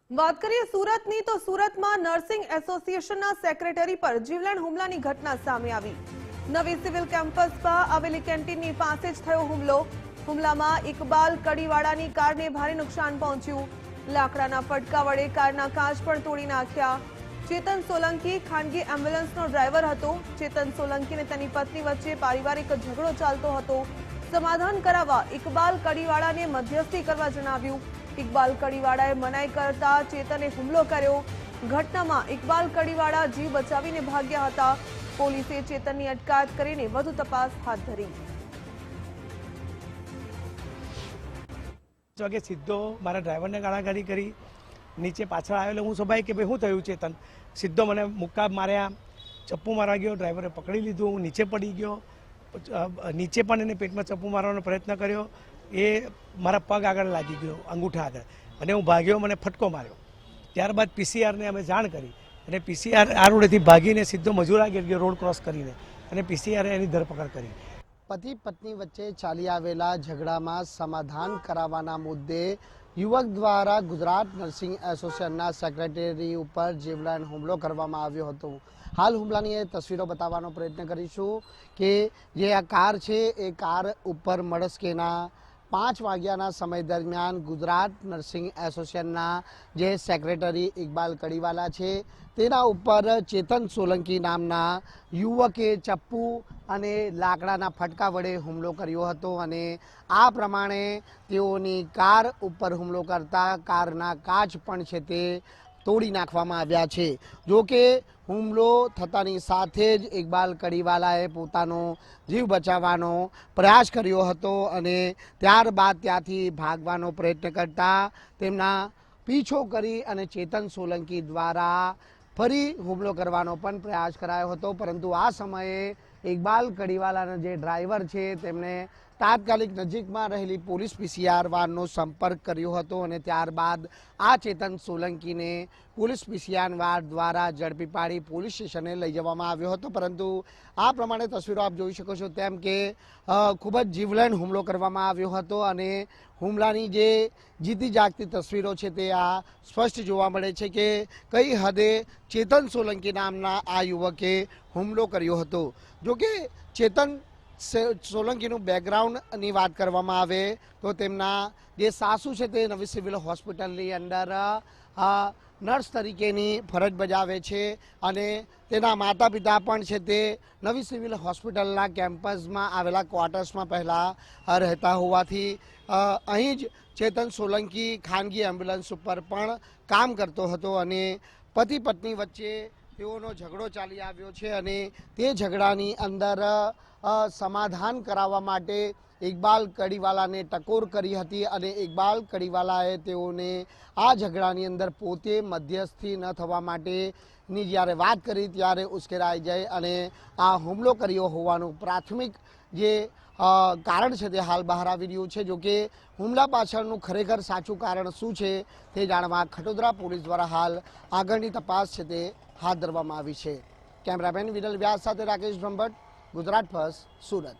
વાત કરીએ સુરતની તો સુરતમાં નર્સિંગ એસોસિએશનના સેક્રેટરી પર જીવલેણ હુમલાની ઘટના સામે આવી। નવી સિવિલ કેમ્પસમાં આવેલી કેન્ટીનની પાસે જ થયો હુમલો। હુમલામાં ઇકબાલ કડીવાળાની કારને ભારે નુકસાન પહોંચ્યું। લાકડાના ફટકા વડે કારના કાચ પણ તોડી નાખ્યા। ચેતન સોલંકી ખાનગી એમ્બ્યુલન્સનો ડ્રાઈવર હતો। ચેતન સોલંકી અને તેની પત્ની વચ્ચે પારિવારિક ઝઘડો ચાલતો હતો। સમાધાન કરાવવા ઇકબાલ કડીવાળાને મધ્યસ્થી કરવા જણાવ્યું। ઇકબાલ કડીવાળાએ મનાઈ કરતા ચેતને હુમલો કર્યો। ઘટનામાં ઇકબાલ કડીવાળા જીવ બચાવીને ભાગ્યા હતા। પોલીસે ચેતનની અટકાયત કરીને વધુ તપાસ હાથ ધરી। વાગે સીધો મારા ડ્રાઈવરને ગાળાગાળી કરી, નીચે પાછળ આવેલો હું સ્વાભાવિક કે ભાઈ શું થયું ચેતન, સીધો મને મુક્કા માર્યા, ચપ્પુ મારવા ગયો, ડ્રાઈવરે પકડી લીધું, હું નીચે પડી ગયો, નીચે પણ એને પેટમાં ચપ્પુ મારવાનો પ્રયત્ન કર્યો, એ મારા પગ આગળ લાગી ગયો, અંગૂઠા આગળ, અને હું ભાગ્યો, મને ફટકો માર્યો। ત્યારબાદ પીસીઆરને અમે જાણ કરી અને પીસીઆર આ રોડેથી ભાગીને સીધો મજૂરા ગેટ ગયો, રોડ ક્રોસ કરીને, અને પીસીઆરે એની ધરપકડ કરી। પતિ પત્ની વચ્ચે ચાલી આવેલા ઝઘડામાં સમાધાન કરાવવાના મુદ્દે યુવક દ્વારા ગુજરાત નર્સિંગ એસોસિએશનના સેક્રેટરી ઉપર જીવલેણ હુમલો કરવામાં આવ્યો હતો। હાલ હુમલાની એ તસવીરો બતાવવાનો પ્રયત્ન કરીશું કે જે આ કાર છે એ કાર ઉપર મળસ્કેના 5 વાગ્યાના સમય દરમિયાન ગુજરાત નર્સિંગ એસોસિએશનના જે સેક્રેટરી ઇકબાલ કડીવાલા છે તેના ઉપર ચેતન સોલંકી નામના યુવકે ચપ્પુ અને લાકડાના ફટકા વડે હુમલો કર્યો હતો અને આ પ્રમાણે તેઓની કાર ઉપર હુમલો કરતા કારના કાચ પણ છે તે તોડી નાખવામાં આવ્યા છે। જો કે હુમલો થતાની સાથે જ ઇકબાલ કડીવાલાએ પોતાનો જીવ બચાવવાનો પ્રયાસ કર્યો હતો અને ત્યારબાદ ત્યાંથી ભાગવાનો પ્રયત્ન કરતા તેમના પીછો કરી અને ચેતન સોલંકી દ્વારા ફરી હુમલો કરવાનો પણ પ્રયાસ કરાયો હતો, પરંતુ આ સમયે ઇકબાલ કડીવાલાના જે ડ્રાઈવર છે તેમણે તાત્કાલિક નજીકમાં રહેલી પોલીસ પીસીઆર વાનનો સંપર્ક કર્યો હતો અને ત્યારબાદ આ ચેતન સોલંકીને પોલીસ પીસીઆર વાન દ્વારા ઝડપી પાડી પોલીસ સ્ટેશને લઈ જવામાં આવ્યો હતો। પરંતુ આ પ્રમાણે તસવીરો આપ જોઈ શકો છો તેમ કે ખૂબ જ જીવલેણ હુમલો કરવામાં આવ્યો હતો અને હુમલાની જે જીતી જાગતી તસવીરો છે તે આ સ્પષ્ટ જોવા મળે છે કે કઈ હદે ચેતન સોલંકી નામના આ યુવકે હુમલો કર્યો હતો। જો કે ચેતન સોલંકીનું બેકગ્રાઉન્ડની વાત કરવામાં આવે તો તેમના જે સાસુ છે તે નવી સિવિલ હોસ્પિટલની અંદર નર્સ તરીકેની ફરજ બજાવે છે અને તેના માતા પિતા પણ છે તે નવી સિવિલ હોસ્પિટલના કેમ્પસમાં આવેલા ક્વાર્ટર્સમાં પહેલાં રહેતા હોવાથી અહીં જ ચેતન સોલંકી ખાનગી એમ્બ્યુલન્સ ઉપર પણ કામ કરતો હતો અને પતિ પત્ની વચ્ચે તેઓનો ઝઘડો ચાલી આવ્યો છે અને તે ઝઘડાની અંદર સમાધાન કરાવવા માટે ઇકબાલ કડીવાલાને ટકોર કરી હતી અને ઇકબાલ કડીવાલાએ તેઓને આ ઝઘડાની અંદર પોતે મધ્યસ્થી ન થવા માટેની જ્યારે વાત કરી ત્યારે ઉશ્કેરાઈ જાય અને આ હુમલો કર્યો હોવાનું પ્રાથમિક જે કારણ છે તે હાલ બહાર આવી રહ્યું છે। જો કે હુમલા પાછળનું ખરેખર સાચું કારણ શું છે તે જાણવા ખટોદરા પોલીસ દ્વારા હાલ આગળની તપાસ છે તે હાથ ધરવામાં આવી છે। કેમેરામેન વિનલ વ્યાસ સાથે રાકેશ બ્રહ્મભટ્ટ, ગુજરાત ફર્સ્ટ, સુરત।